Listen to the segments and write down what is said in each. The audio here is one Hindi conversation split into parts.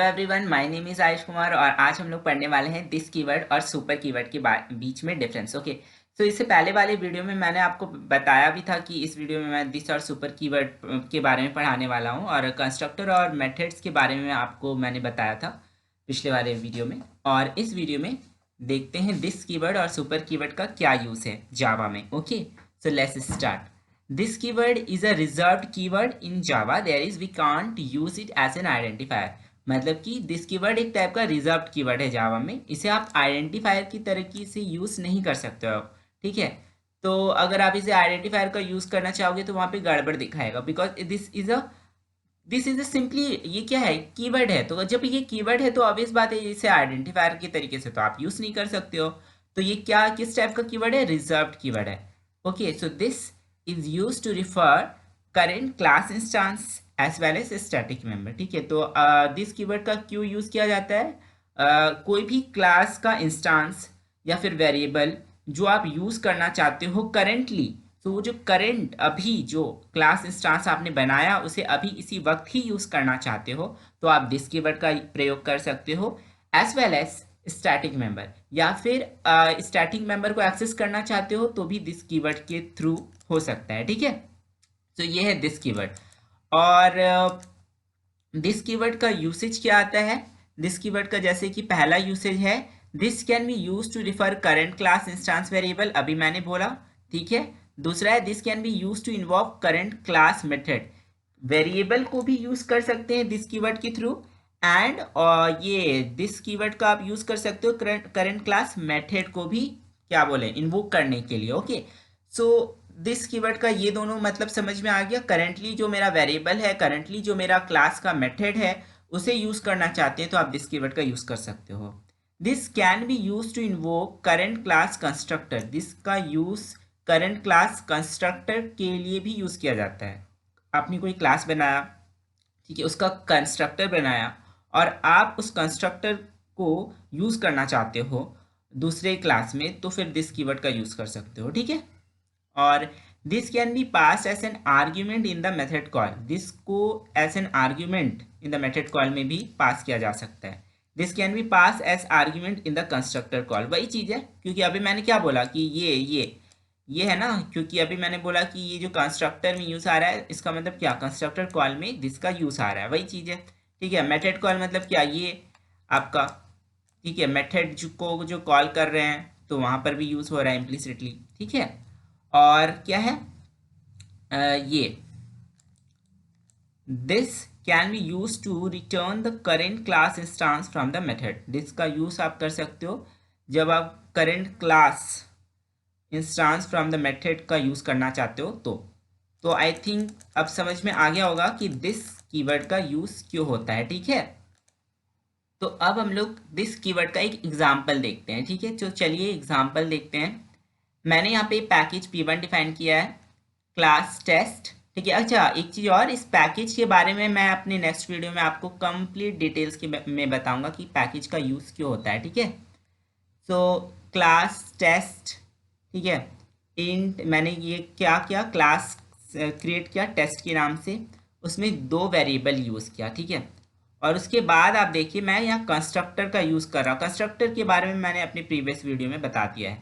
Everyone, my name is Ayush Kumar और आज हम लोग पढ़ने वाले हैं दिस कीवर्ड और सुपर कीवर्ड के बीच में डिफरेंस। ओके, सो इससे पहले वाले वीडियो में मैंने आपको बताया भी था कि इस वीडियो में मैं दिस और सुपर कीवर्ड के बारे में पढ़ाने वाला हूं और कंस्ट्रक्टर और मेथड्स के बारे में आपको मैंने बताया था पिछले वाले वीडियो में। और इस वीडियो में देखते हैं दिस कीवर्ड और सुपर कीवर्ड का क्या यूज़ है जावा में। Okay, so let's start. This keyword is a reserved keyword in Java. There is we can't use it as an identifier. मतलब कि दिस कीवर्ड एक टाइप का रिजर्व्ड कीवर्ड है जावा में, इसे आप आइडेंटिफायर की तरीके से यूज़ नहीं कर सकते हो। ठीक है, तो अगर आप इसे आइडेंटिफायर का यूज़ करना चाहोगे तो वहाँ पे गड़बड़ दिखाएगा, because this is a simply, ये क्या है, कीवर्ड है। तो जब ये कीवर्ड है तो ऑब्वियस बात है इसे आइडेंटिफायर के तरीके से तो आप यूज़ नहीं कर सकते हो। तो ये क्या, किस टाइप का कीवर्ड है, रिजर्व्ड कीवर्ड है। Okay, so this is used to refer current class instance as well as static member। ठीक है, तो दिस कीवर्ड का क्यों यूज़ किया जाता है, कोई भी क्लास का इंस्टांस या फिर वेरिएबल जो आप यूज़ करना चाहते हो करेंटली, तो वो जो करंट अभी जो क्लास इंस्टांस आपने बनाया उसे अभी इसी वक्त ही यूज़ करना चाहते हो तो आप दिस कीवर्ड का प्रयोग कर सकते हो। As well as static member, या फिर स्टैटिक मेंबर को एक्सेस करना चाहते हो तो भी दिस कीवर्ड के थ्रू हो सकता है। ठीक है, तो ये है दिस कीवर्ड। और दिस कीवर्ड का यूसेज क्या आता है, दिस कीवर्ड का जैसे कि पहला यूसेज है, this can be use to refer current class instance variable, अभी मैंने बोला। ठीक है, दूसरा है this can be use to involve current class method, variable को भी यूज कर सकते हैं दिस कीवर्ड के थ्रू। एंड ये दिस कीवर्ड का आप यूज कर सकते हो करंट क्लास मेथड को भी क्या बोले, इन्वोक करने के लिए। ओके, सो दिस कीवर्ड का ये दोनों मतलब समझ में आ गया। करंटली जो मेरा वेरिएबल है, करंटली जो मेरा क्लास का मेथड है उसे यूज करना चाहते हैं तो आप दिस कीवर्ड का यूज कर सकते हो। This can be use to invoke current class constructor, this का यूज करंट क्लास कंस्ट्रक्टर के लिए भी यूज किया जाता है। आपने कोई क्लास बनाया, ठीक है, उसका कंस्ट्रक्टर बनाया और आप उस कंस्ट्रक्टर को यूज करना चाहते हो दूसरे क्लास में तो फिर दिस कीवर्ड का यूज कर सकते हो। ठीक है, और this can be pass as an argument in the method call, this को as an argument in the method call में भी पास किया जा सकता है। This can be pass as argument in the constructor call, वही चीज़ है, क्योंकि अभी मैंने क्या बोला कि ये है ना, क्योंकि अभी मैंने बोला कि ये जो कंस्ट्रक्टर में यूज़ आ रहा है इसका मतलब क्या, कंस्ट्रक्टर कॉल में दिस का यूज़ आ रहा है, वही चीज़ है। ठीक है, मेथड कॉल मतलब क्या, ये आपका, ठीक है, मेथड को जो कॉल कर रहे हैं तो वहाँ पर भी यूज़ हो रहा है इम्प्लिसिटली। ठीक है, और क्या है, ये this can be use to return the current class instance from the method, this का यूज आप कर सकते हो जब आप current class instance from the method का यूज करना चाहते हो तो आई थिंक अब समझ में आ गया होगा कि दिस कीवर्ड का यूज क्यों होता है। ठीक है, तो अब हम लोग दिस कीवर्ड का एक एग्जाम्पल देखते हैं। ठीक है, तो चलिए एग्जाम्पल देखते हैं। मैंने यहाँ पे पैकेज P1 डिफाइन किया है, क्लास टेस्ट। ठीक है, अच्छा एक चीज़ और, इस पैकेज के बारे में मैं अपने नेक्स्ट वीडियो में आपको कंप्लीट डिटेल्स के में बताऊंगा कि पैकेज का यूज़ क्यों होता है। ठीक है, सो क्लास टेस्ट, ठीक है, इंट मैंने ये क्या किया, क्लास क्रिएट किया टेस्ट के नाम से, उसमें दो वेरिएबल यूज़ किया। ठीक है, और उसके बाद आप देखिए मैं यहाँ कंस्ट्रक्टर का यूज़ कर रहा हूँ, कंस्ट्रक्टर के बारे में मैंने अपनी प्रीवियस वीडियो में बता दिया है।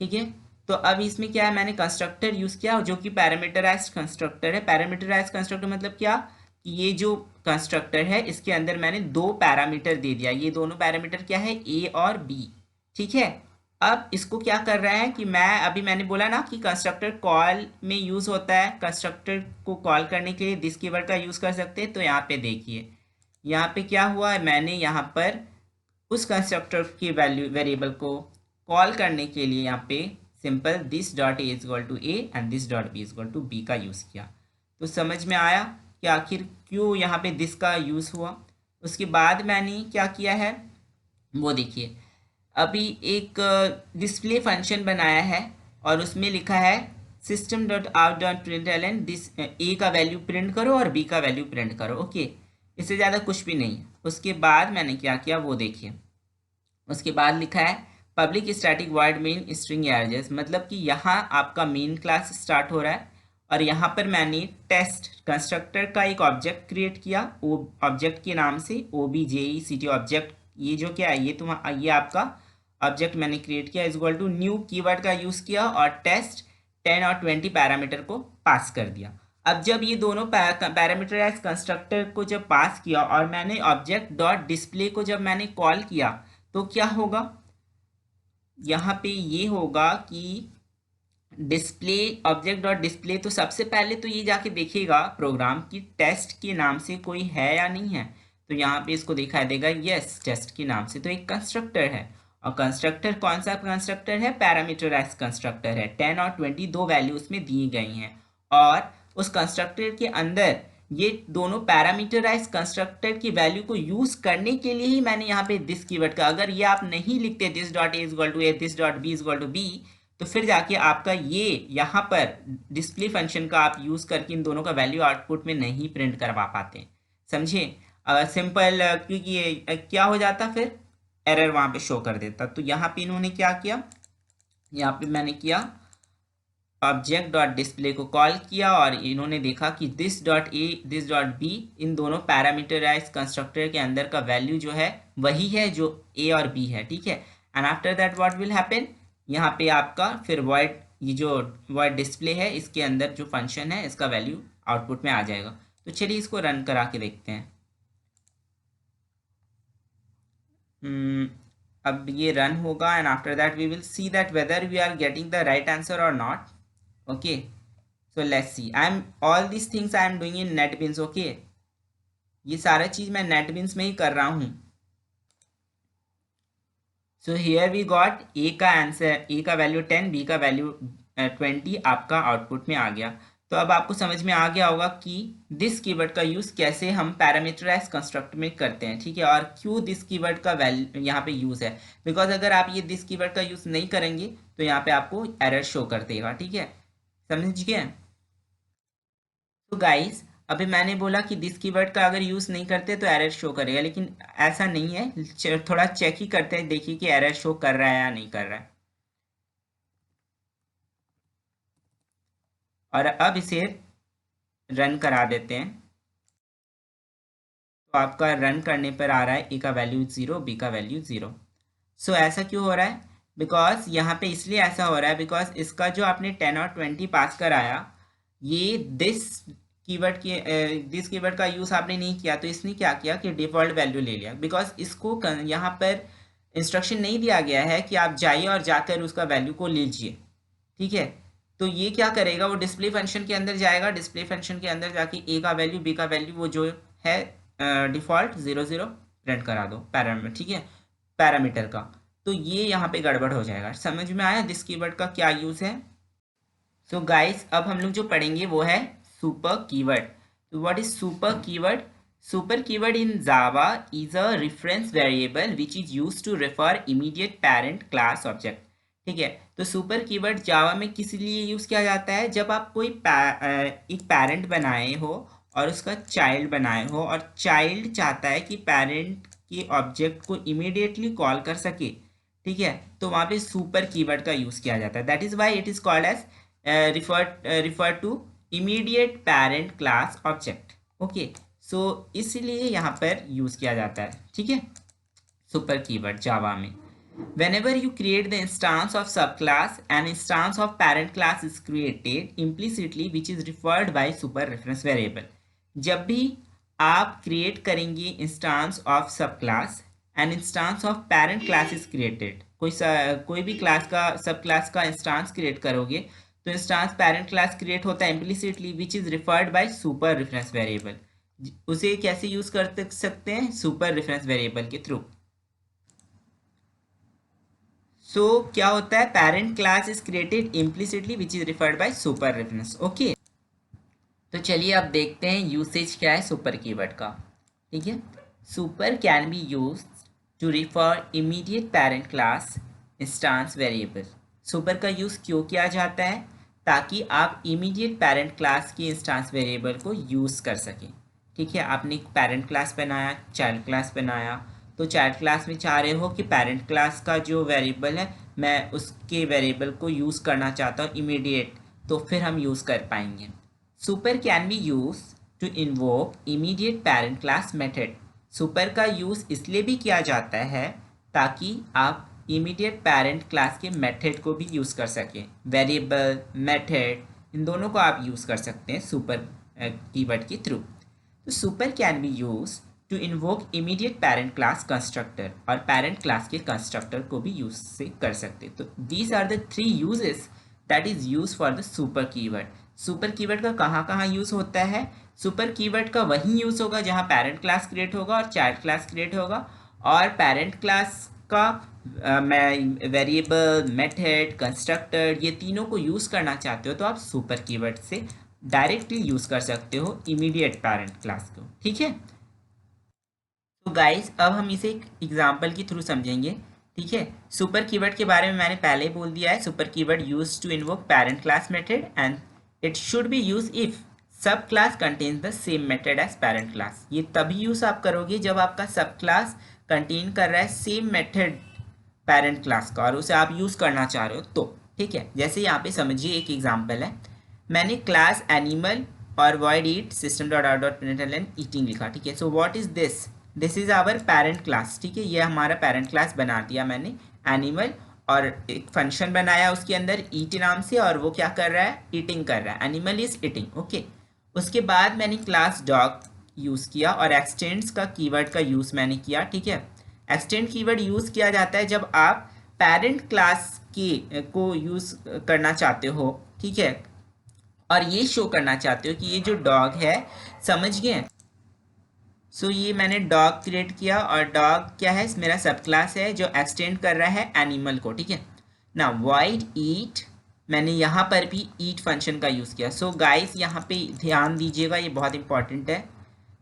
ठीक है, तो अब इसमें क्या है, मैंने कंस्ट्रक्टर यूज़ किया जो कि पैरामीटराइज्ड कंस्ट्रक्टर है। पैरामीटराइज्ड कंस्ट्रक्टर मतलब क्या, कि ये जो कंस्ट्रक्टर है इसके अंदर मैंने दो पैरामीटर दे दिया, ये दोनों पैरामीटर क्या है, ए और बी। ठीक है, अब इसको क्या कर रहा है कि मैं अभी मैंने बोला ना कि कंस्ट्रक्टर कॉल में यूज़ होता है, कंस्ट्रक्टर को कॉल करने के लिए दिस कीवर्ड का यूज़ कर सकते हैं। तो यहाँ पे देखिए, यहाँ पे क्या हुआ है, मैंने यहाँ पर उस कंस्ट्रक्टर की वैल्यू वेरिएबल को कॉल करने के लिए यहाँ पे simple this dot A is equal to A and this dot B is equal to B का यूज़ किया। तो समझ में आया कि आखिर क्यों यहाँ पे दिस का यूज़ हुआ। उसके बाद मैंने क्या किया है वो देखिए, अभी एक डिस्प्ले फंक्शन बनाया है और उसमें लिखा है system dot out dot print L N, this A का वैल्यू प्रिंट करो और बी का वैल्यू प्रिंट करो। ओके, इससे ज़्यादा कुछ भी नहीं है। उसके बाद मैंने क्या किया वो देखिए, उसके बाद लिखा है public static void main string arrangers, मतलब कि यहाँ आपका मेन क्लास स्टार्ट हो रहा है और यहाँ पर मैंने टेस्ट कंस्ट्रक्टर का एक ऑब्जेक्ट क्रिएट किया, वो ऑब्जेक्ट के नाम से OBJECT ऑब्जेक्ट, ये जो क्या है ये आपका ऑब्जेक्ट मैंने क्रिएट किया, is equal to new keyword का यूज़ किया और टेस्ट 10 और 20 पैरामीटर को पास कर दिया। अब जब ये दोनों पैरामीटराइज कंस्ट्रक्टर को जब पास किया और मैंने ऑब्जेक्ट डॉट डिस्प्ले को जब मैंने कॉल किया तो क्या होगा, यहाँ पे ये होगा कि डिस्प्ले ऑब्जेक्ट डॉट डिस्प्ले, तो सबसे पहले तो ये जाके देखेगा प्रोग्राम की टेस्ट के नाम से कोई है या नहीं है, तो यहाँ पे इसको दिखाई देगा यस टेस्ट के नाम से, तो एक कंस्ट्रक्टर है। और कंस्ट्रक्टर कौन सा कंस्ट्रक्टर है, पैरामीटराइज कंस्ट्रक्टर है। 10 और 20 दो वैल्यू उसमें दी गई हैं और उस कंस्ट्रक्टर के अंदर ये दोनों पैरामीटराइज कंस्ट्रक्टर की वैल्यू को यूज करने के लिए ही मैंने यहाँ पे दिस कीवर्ड का, अगर ये आप नहीं लिखते this dot A is equal to A, this dot B is equal to B, तो फिर जाके आपका ये यहाँ पर डिस्प्ले फंक्शन का आप यूज करके इन दोनों का वैल्यू आउटपुट में नहीं प्रिंट करवा पाते, समझे। सिंपल, क्योंकि ये क्या हो जाता, फिर एरर वहां पे शो कर देता। तो यहाँ पे इन्होंने क्या किया, यहाँ पे मैंने किया ऑब्जेक्ट डॉट डिस्प्ले को कॉल किया और इन्होंने देखा कि this dot A this dot be in दोनों पैरामीटराइज कंस्ट्रक्टर के अंदर का वैल्यू जो है वही है जो ए और बी है, ठीक है। And after that what will happen, यहाँ पे आपका फिर वॉइड, ये जो वॉइड डिस्प्ले है इसके अंदर जो फंक्शन है इसका वैल्यू आउटपुट में आ जाएगा। तो चलिए इसको रन करा के देखते हैं। अब ये रन होगा and after that we will see that whether we are getting the right answer और not. Okay, so let's see, I am all this things I am doing in NetBeans. Okay, ये सारा चीज मैं नेटबिन्स में ही कर रहा हूँ। So here we got A का आंसर, ए का वैल्यू 10, बी का वैल्यू 20 आपका आउटपुट में आ गया। तो अब आपको समझ में आ गया होगा कि दिस कीवर्ड का यूज कैसे हम पैरामीटराइज कंस्ट्रक्ट में करते हैं, ठीक है, और क्यों दिस कीवर्ड का वैल्यू यहाँ पे यूज है। बिकॉज अगर आप ये दिस कीवर्ड का यूज नहीं करेंगे तो यहाँ पे आपको एरर शो कर देगा, ठीक है, समझ गए। तो गाइस अभी मैंने बोला कि दिस कीवर्ड का अगर यूज नहीं करते तो एरर शो करेगा, लेकिन ऐसा नहीं है, थोड़ा चेक ही करते हैं, देखिए कि एरर शो कर रहा है या नहीं कर रहा है। और अब इसे रन करा देते हैं। तो आपका रन करने पर आ रहा है ए का वैल्यू 0, बी का वैल्यू 0। सो ऐसा क्यों हो रहा है, बिकॉज यहाँ पे इसलिए ऐसा हो रहा है बिकॉज इसका जो आपने 10 और 20 पास कराया, ये दिस कीवर्ड का यूज आपने नहीं किया, तो इसने क्या किया कि डिफॉल्ट वैल्यू ले लिया। बिकॉज इसको यहाँ पर इंस्ट्रक्शन नहीं दिया गया है कि आप जाइए और जाकर उसका वैल्यू को लीजिए, ठीक है। तो ये क्या करेगा, वो डिस्प्ले फंक्शन के अंदर जाएगा, डिस्प्ले फंक्शन के अंदर जाके ए का वैल्यू बी का वैल्यू वो जो है डिफॉल्ट 0 प्रिंट करा दो पैरामीटर, ठीक है, पैरामीटर का। तो ये यहाँ पे गड़बड़ हो जाएगा। समझ में आया दिस कीवर्ड का क्या यूज है। सो गाइस अब हम लोग जो पढ़ेंगे वो है सुपर कीवर्ड। तो what is super keyword, super keyword in Java is a reference variable which is use to refer immediate parent class object, ठीक है। तो सुपर कीवर्ड जावा में किस लिए यूज किया जाता है, जब आप कोई एक पेरेंट बनाए हो और उसका चाइल्ड बनाए हो और चाइल्ड चाहता है कि पेरेंट के ऑब्जेक्ट को इमीडिएटली कॉल कर सके, ठीक है, तो वहाँ पे सुपर कीवर्ड का यूज किया जाता है। That is why it is called as refer to immediate parent class object. Okay, so इसलिए यहाँ पर यूज किया जाता है, ठीक है, सुपर कीवर्ड जावा में। Whenever you create the instance of subclass, an instance of parent class is created implicitly which is referred by super reference variable. जब भी आप create करेंगे instance of subclass, an instance of parent class is created. कोई भी class का subclass का instance create करोगे तो instance parent class create होता है implicitly which is referred by super reference variable. उसे कैसे यूज कर सकते हैं, super reference variable के थ्रू। सो क्या होता है, parent class is created implicitly which is referred by super reference. Okay, तो चलिए अब देखते हैं यूसेज क्या है सुपर कीवर्ड का, ठीक है। Super can be use to refer immediate parent class instance variable. Super का यूज क्यों किया जाता है, ताकि आप इमीडिएट पेरेंट क्लास की इंस्टांस वेरिएबल को यूज कर सकें, ठीक है। आपने एक पेरेंट क्लास बनाया, चाइल्ड क्लास बनाया, तो चाइल्ड क्लास में चाह रहे हो कि पेरेंट क्लास का जो वेरिएबल है मैं उसके वेरिएबल को यूज़ करना चाहता हूँ इमीडिएट, तो फिर हम यूज़ कर पाएंगे। Super can be use to invoke immediate parent class method. Super का यूज़ इसलिए भी किया जाता है ताकि आप इमीडिएट पेरेंट क्लास के मेथड को भी यूज़ कर सकें। वेरिएबल, मेथड, इन दोनों को आप यूज़ कर सकते हैं सुपर कीवर्ड के थ्रू। तो super can be use to invoke immediate parent class constructor, और पेरेंट क्लास के कंस्ट्रक्टर को भी यूज से कर सकते हैं। तो these are the 3 usages that is use for the super keyword. Super keyword का कहाँ कहाँ यूज होता है? सुपर कीवर्ड का वही यूज होगा जहाँ पेरेंट क्लास क्रिएट होगा और चाइल्ड क्लास क्रिएट होगा, और पेरेंट क्लास का वेरिएबल, मेथड, कंस्ट्रक्टर, ये तीनों को यूज करना चाहते हो तो आप सुपर कीवर्ड से डायरेक्टली यूज कर सकते हो इमीडिएट पेरेंट क्लास को। ठीक है, तो गाइस अब हम इसे एक एग्जांपल के थ्रू समझेंगे। ठीक है, सुपर कीवर्ड के बारे में मैंने पहले ही बोल दिया है। Super keyword use to invoke parent class method and it should be use if sub class contains the same method as parent class. ये तभी यूज आप करोगे जब आपका सब क्लास कंटेन कर रहा है सेम मेथड पेरेंट क्लास का और उसे आप यूज करना चाह रहे हो तो। ठीक है, जैसे यहाँ पे समझिए एक एग्जांपल है, मैंने क्लास एनिमल और void eat system dot out dot println eating लिखा। ठीक है, so what is this? This is our parent class. ठीक है, ये हमारा पेरेंट क्लास बना दिया मैंने एनिमल, और एक फंक्शन बनाया उसके अंदर ईट नाम से, और वो क्या कर रहा है? ईटिंग कर रहा है। Animal is eating. ओके, उसके बाद मैंने क्लास डॉग यूज़ किया और एक्सटेंड्स का कीवर्ड का यूज़ मैंने किया। ठीक है, एक्सटेंड कीवर्ड यूज़ किया जाता है जब आप पेरेंट क्लास की को यूज़ करना चाहते हो। ठीक है, और ये शो करना चाहते हो कि ये जो डॉग है, समझ गए? सो ये मैंने डॉग क्रिएट किया और डॉग क्या है? मेरा सब क्लास है जो एक्सटेंड कर रहा है एनिमल को। ठीक है ना, void eat, मैंने यहाँ पर भी ईट फंक्शन का यूज़ किया। सो गाइस यहाँ पे ध्यान दीजिएगा, ये बहुत इंपॉर्टेंट है।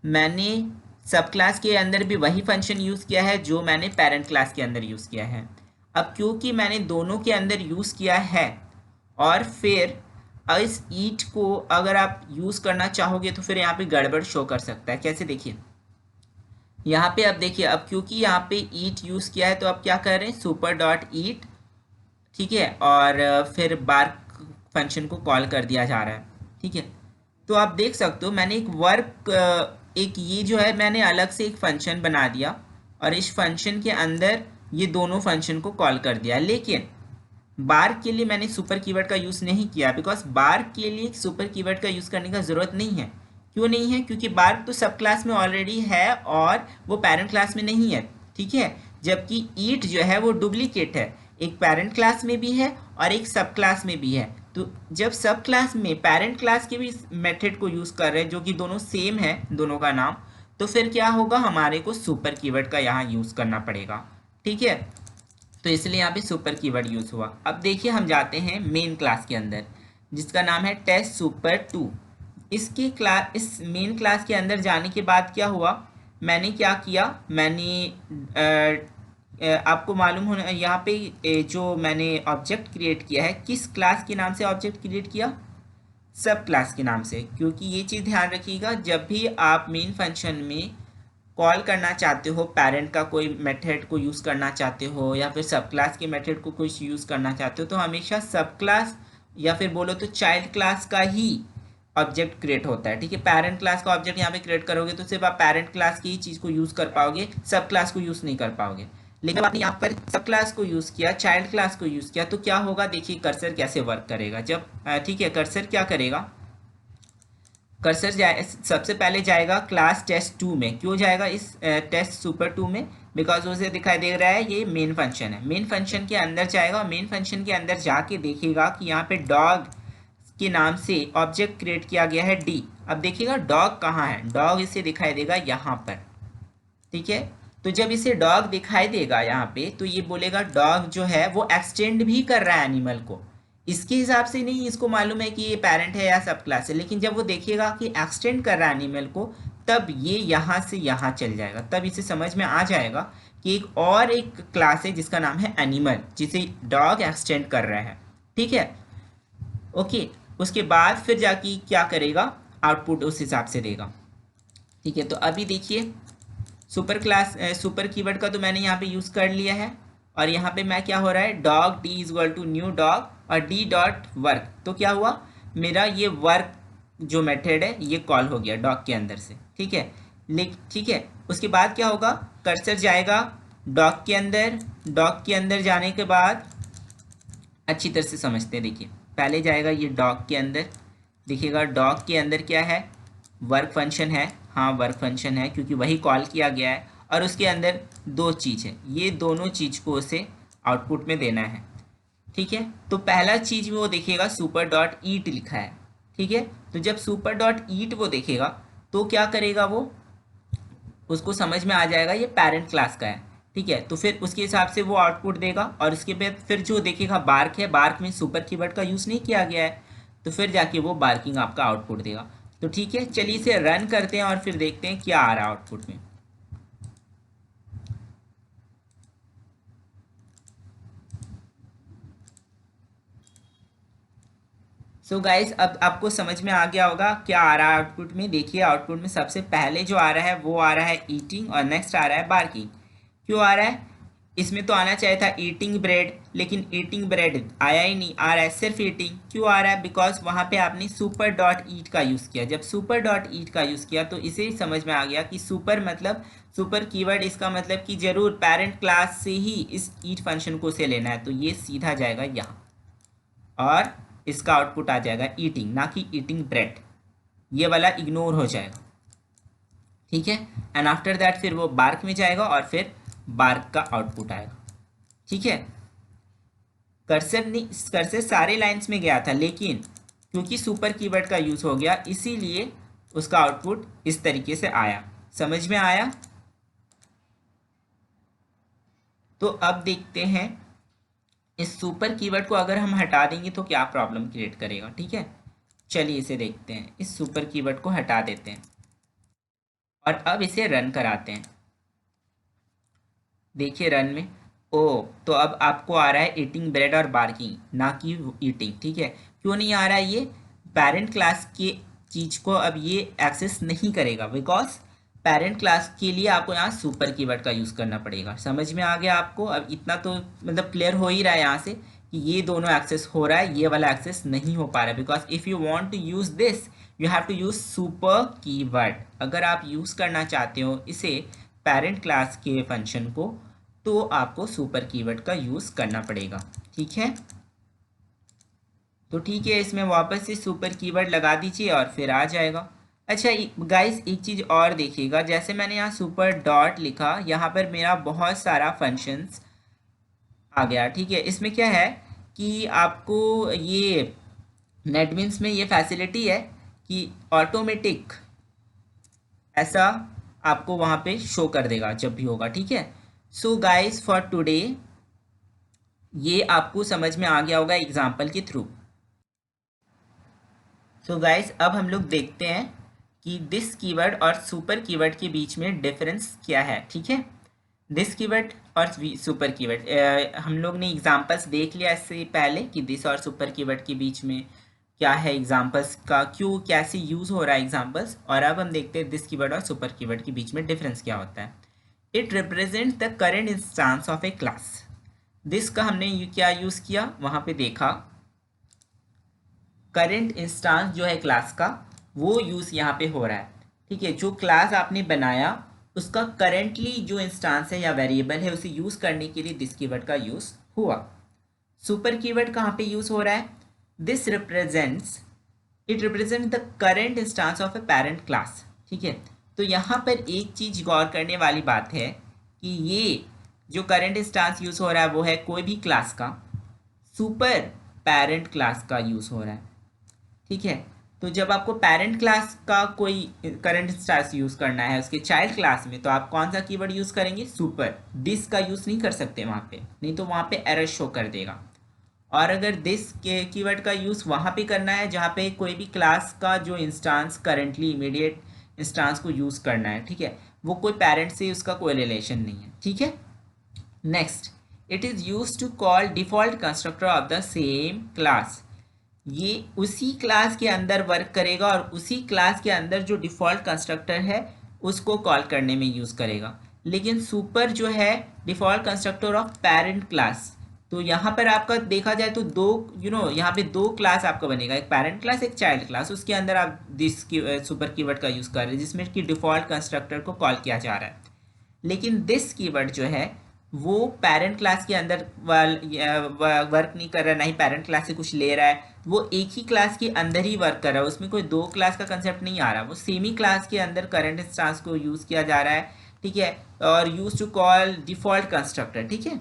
मैंने सब क्लास के अंदर भी वही फंक्शन यूज़ किया है जो मैंने पेरेंट क्लास के अंदर यूज़ किया है। अब क्योंकि मैंने दोनों के अंदर यूज़ किया है, और फिर इस ईट को अगर आप यूज़ करना चाहोगे तो फिर यहाँ पे गड़बड़ शो कर सकता है। कैसे? देखिए यहाँ पे, अब देखिए, अब क्योंकि यहाँ पे ईट यूज़ किया है तो अब क्या कर रहे हैं? सुपर डॉट ईट। ठीक है, और फिर बार्क फंक्शन को कॉल कर दिया जा रहा है। ठीक है, तो आप देख सकते हो मैंने एक वर्क, एक ये जो है मैंने अलग से एक फंक्शन बना दिया और इस फंक्शन के अंदर ये दोनों फंक्शन को कॉल कर दिया। लेकिन बार्क के लिए मैंने सुपर कीवर्ड का यूज़ नहीं किया, बिकॉज बार्क के लिए सुपर कीवर्ड का यूज़ करने का ज़रूरत नहीं है। क्यों नहीं है? क्योंकि बार्क तो सब क्लास में ऑलरेडी है और वो पेरेंट क्लास में नहीं है। ठीक है, जबकि ईट जो है वो डुप्लीकेट है, एक पेरेंट क्लास में भी है और एक सब क्लास में भी है। तो जब सब क्लास में पेरेंट क्लास के भी मेथड को यूज़ कर रहे हैं जो कि दोनों सेम है, दोनों का नाम, तो फिर क्या होगा? हमारे को सुपर कीवर्ड का यहाँ यूज़ करना पड़ेगा। ठीक है, तो इसलिए यहाँ पे सुपर कीवर्ड यूज़ हुआ। अब देखिए हम जाते हैं मेन क्लास के अंदर जिसका नाम है टेस्ट सुपर 2। इस मेन क्लास के अंदर जाने के बाद क्या हुआ? मैंने क्या किया? मैंने आपको मालूम होना, यहाँ पे जो मैंने ऑब्जेक्ट क्रिएट किया है, किस क्लास के नाम से ऑब्जेक्ट क्रिएट किया? सब क्लास के नाम से। क्योंकि ये चीज़ ध्यान रखिएगा, जब भी आप मेन फंक्शन में कॉल करना चाहते हो, पेरेंट का कोई मेथड को यूज़ करना चाहते हो या फिर सब क्लास के मेथड को कुछ यूज़ करना चाहते हो, तो हमेशा सब क्लास या फिर बोलो तो चाइल्ड क्लास का ही ऑब्जेक्ट क्रिएट होता है। ठीक है, पेरेंट क्लास का ऑब्जेक्ट यहाँ पे क्रिएट करोगे तो सिर्फ आप पेरेंट क्लास की ही चीज़ को यूज़ कर पाओगे, सब क्लास को यूज़ नहीं कर पाओगे। लेकिन आपने यहाँ पर सब क्लास को यूज़ किया, चाइल्ड क्लास को यूज़ किया, तो क्या होगा? देखिए कर्सर कैसे वर्क करेगा। जब ठीक है, कर्सर क्या करेगा? कर्सर सबसे पहले जाएगा क्लास टेस्ट 2 में। क्यों जाएगा इस टेस्ट सुपर 2 में? बिकॉज उसे दिखाई दे रहा है ये मेन फंक्शन है। मेन फंक्शन के अंदर जाएगा, मेन फंक्शन के अंदर जाके देखेगा कि यहाँ पे डॉग के नाम से ऑब्जेक्ट क्रिएट किया गया है डी। अब देखिएगा डॉग कहाँ है? डॉग इसे दिखाई देगा यहाँ पर। ठीक है, तो जब इसे डॉग दिखाई देगा यहाँ पे तो ये बोलेगा डॉग जो है वो एक्सटेंड भी कर रहा है एनिमल को। इसके हिसाब से नहीं, इसको मालूम है कि ये पेरेंट है या सब क्लास है, लेकिन जब वो देखेगा कि एक्सटेंड कर रहा है एनिमल को, तब ये यहाँ से यहाँ चल जाएगा। तब इसे समझ में आ जाएगा कि एक क्लास है जिसका नाम है एनिमल, जिसे डॉग एक्सटेंड कर रहा है। ठीक है, ओके, उसके बाद फिर जाके क्या करेगा? आउटपुट उस हिसाब से देगा। ठीक है, तो अभी देखिए सुपर कीवर्ड का तो मैंने यहाँ पे यूज़ कर लिया है, और यहाँ पे मैं क्या हो रहा है? Dog D is equal to new dog और डी डॉट वर्क। तो क्या हुआ? मेरा ये वर्क जो मेथड है ये कॉल हो गया डॉक के अंदर से, ठीक है। ठीक है, उसके बाद क्या होगा, कर्सर जाएगा डॉक के अंदर। डॉक के अंदर जाने के बाद अच्छी तरह से समझते हैं, देखिए पहले जाएगा ये डॉक के अंदर, देखिएगा डॉक के अंदर क्या है, वर्क फंक्शन है। हाँ वर्क फंक्शन है क्योंकि वही कॉल किया गया है, और उसके अंदर दो चीज़ है, ये दोनों चीज़ को उसे आउटपुट में देना है, ठीक है। तो पहला चीज़ वो देखिएगा सुपर डॉट ईट लिखा है, ठीक है। तो जब सुपर डॉट ईट वो देखेगा तो क्या करेगा, वो उसको समझ में आ जाएगा ये पेरेंट क्लास का है, ठीक है। तो फिर उसके हिसाब से वो आउटपुट देगा, और उसके बाद फिर जो देखेगा बार्क है, बार्क में सुपर कीवर्ड का यूज़ नहीं किया गया है, तो फिर जाके वो बार्किंग आपका आउटपुट देगा। तो ठीक है, चलिए इसे रन करते हैं और फिर देखते हैं क्या आ रहा है आउटपुट में। सो गाइस अब आपको समझ में आ गया होगा क्या आ रहा है आउटपुट में। देखिए आउटपुट में सबसे पहले जो आ रहा है वो आ रहा है ईटिंग, और नेक्स्ट आ रहा है बार्किंग। क्यों आ रहा है, इसमें तो आना चाहिए था ईटिंग ब्रेड, लेकिन ईटिंग ब्रेड आया ही नहीं, आ रहा है सिर्फ ईटिंग। क्यों आ रहा है, बिकॉज वहाँ पे आपने सुपर डॉट ईट का यूज़ किया। जब सुपर डॉट ईट का यूज़ किया तो इसे ही समझ में आ गया कि सुपर मतलब सुपर कीवर्ड, इसका मतलब कि जरूर पेरेंट क्लास से ही इस ईट फंक्शन को से लेना है, तो ये सीधा जाएगा यहाँ, और इसका आउटपुट आ जाएगा ईटिंग, ना कि ईटिंग ब्रेड, ये वाला इग्नोर हो जाएगा, ठीक है। एंड आफ्टर दैट फिर वो बार्क में जाएगा और फिर बार्क का आउटपुट आएगा, ठीक है। कर्सर सारे लाइंस में गया था, लेकिन क्योंकि सुपर कीवर्ड का यूज़ हो गया इसीलिए उसका आउटपुट इस तरीके से आया। समझ में आया। तो अब देखते हैं इस सुपर कीवर्ड को अगर हम हटा देंगे तो क्या प्रॉब्लम क्रिएट करेगा, ठीक है। चलिए इसे देखते हैं, इस सुपर कीवर्ड को हटा देते हैं और अब इसे रन कराते हैं। देखिए रन में, ओ तो अब आपको आ रहा है ईटिंग ब्रेड और बार्किंग, ना कि ईटिंग, ठीक है। क्यों नहीं आ रहा है, ये पेरेंट क्लास के चीज़ को अब ये एक्सेस नहीं करेगा, बिकॉज पेरेंट क्लास के लिए आपको यहाँ सुपर कीवर्ड का यूज़ करना पड़ेगा। समझ में आ गया आपको, अब इतना तो मतलब क्लियर हो ही रहा है यहाँ से कि ये दोनों एक्सेस हो रहा है, ये वाला एक्सेस नहीं हो पा रहा है, because if you want to use this you have to use super keyword. अगर आप यूज़ करना चाहते हो इसे पेरेंट क्लास के फंक्शन को, तो आपको सुपर कीवर्ड का यूज़ करना पड़ेगा, ठीक है। तो ठीक है, इसमें वापस से सुपर कीवर्ड लगा दीजिए और फिर आ जाएगा। अच्छा गाइस एक चीज़ और देखिएगा, जैसे मैंने यहाँ सुपर डॉट लिखा, यहाँ पर मेरा बहुत सारा फंक्शंस आ गया, ठीक है। इसमें क्या है कि आपको ये नेटबिन्स में ये फैसिलिटी है कि ऑटोमेटिक ऐसा आपको वहाँ पे शो कर देगा जब भी होगा, ठीक है। सो गाइस फॉर टुडे ये आपको समझ में आ गया होगा एग्जाम्पल के थ्रू। सो गाइस अब हम लोग देखते हैं कि दिस कीवर्ड और सुपर कीवर्ड के बीच में डिफरेंस क्या है, ठीक है। दिस कीवर्ड और सुपर कीवर्ड हम लोग ने एग्जांपल्स देख लिया इससे पहले कि दिस और सुपर कीवर्ड के बीच में क्या है, एग्जांपल्स का क्यों कैसे यूज़ हो रहा है एग्जांपल्स। और अब हम देखते हैं दिस कीवर्ड और सुपर कीवर्ड के बीच में डिफरेंस क्या होता है। It represent the current instance of A class. This का हमने क्या यूज़ किया, वहाँ पे देखा करेंट इंस्टांस जो है क्लास का वो यूज़ यहाँ पे हो रहा है, ठीक है। जो क्लास आपने बनाया उसका करेंटली जो इंस्टांस है या वेरिएबल है उसे यूज़ करने के लिए दिस कीवर्ड का यूज़ हुआ। सुपर कीवर्ड कहाँ पे यूज़ हो रहा है, this represents it represent the current instance of a parent class, ठीक है। तो यहाँ पर एक चीज़ गौर करने वाली बात है कि ये जो करेंट इंस्टांस यूज़ हो रहा है वो है कोई भी क्लास का, सुपर पेरेंट क्लास का यूज़ हो रहा है, ठीक है। तो जब आपको पेरेंट क्लास का कोई करंट इंस्टांस यूज़ करना है उसके चाइल्ड क्लास में, तो आप कौन सा कीवर्ड यूज़ करेंगे, सुपर। दिस का यूज़ नहीं कर सकते वहाँ पे, नहीं तो वहाँ पे एरर शो कर देगा। और अगर दिस के कीवर्ड का यूज़ वहाँ पे करना है जहाँ पे कोई भी क्लास का जो इंस्टांस करेंटली इमीडिएट इंस्टांस को यूज़ करना है, ठीक है, वो कोई पेरेंट से उसका कोई रिलेशन नहीं है, ठीक है। Next, it is use to call default constructor of the same class. ये उसी क्लास के अंदर वर्क करेगा और उसी क्लास के अंदर जो डिफ़ॉल्ट कंस्ट्रक्टर है उसको कॉल करने में यूज़ करेगा। लेकिन सुपर जो है default constructor of parent class, तो यहाँ पर आपका देखा जाए तो दो यहाँ पे दो क्लास आपका बनेगा, एक पेरेंट क्लास एक चाइल्ड क्लास। उसके अंदर आप दिस की सुपर कीवर्ड का यूज़ कर रहे हैं जिसमें कि डिफ़ॉल्ट कंस्ट्रक्टर को कॉल किया जा रहा है। लेकिन दिस कीवर्ड जो है वो पेरेंट क्लास के अंदर वर्क नहीं कर रहा है, ना ही पेरेंट क्लास से कुछ ले रहा है, वो एक ही क्लास के अंदर ही वर्क कर रहा है। उसमें कोई दो क्लास का कंसेप्ट नहीं आ रहा, वो सेम ही क्लास के अंदर करंट इंस्टेंस को यूज़ किया जा रहा है, ठीक है, और use to call default constructor, ठीक है।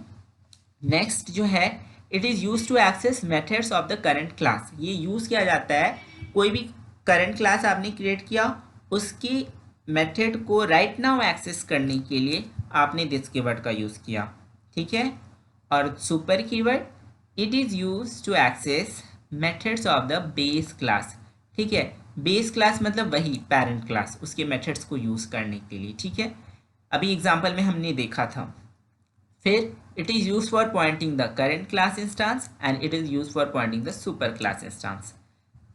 नेक्स्ट जो है it is use to access methods of the current class. ये यूज़ किया जाता है कोई भी करंट क्लास आपने क्रिएट किया उसकी मेथड को राइट नाउ एक्सेस करने के लिए आपने दिस कीवर्ड का यूज़ किया, ठीक है। और super keyword it is use to access methods of the base class, ठीक है। बेस क्लास मतलब वही पेरेंट क्लास, उसके मेथड्स को यूज़ करने के लिए, ठीक है। अभी एग्जांपल में हमने देखा था। फिर it is used for pointing the current class instance and it is used for pointing the super class instance,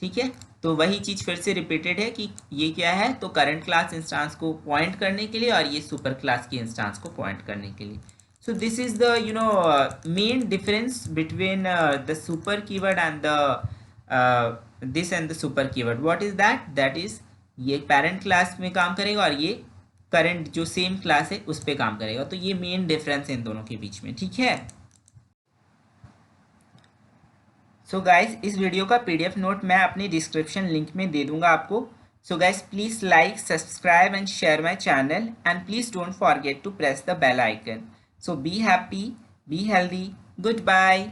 ठीक है। तो वही चीज़ फिर से रिपीटेड है कि ये क्या है, तो करंट क्लास इंस्टांस को पॉइंट करने के लिए और ये सुपर क्लास की इंस्टांस को पॉइंट करने के लिए। So this is the main difference between the super keyword and the this and the super keyword. What is that? That is ये पेरेंट क्लास में काम करेगा और ये करंट जो सेम क्लास है उस पर काम करेगा। तो ये मेन डिफरेंस है इन दोनों के बीच में, ठीक है। सो गाइस इस वीडियो का पीडीएफ नोट मैं अपनी डिस्क्रिप्शन लिंक में दे दूंगा आपको। So guys please like, subscribe and share my channel and please don't forget to press the bell icon. So be happy, be healthy, good bye.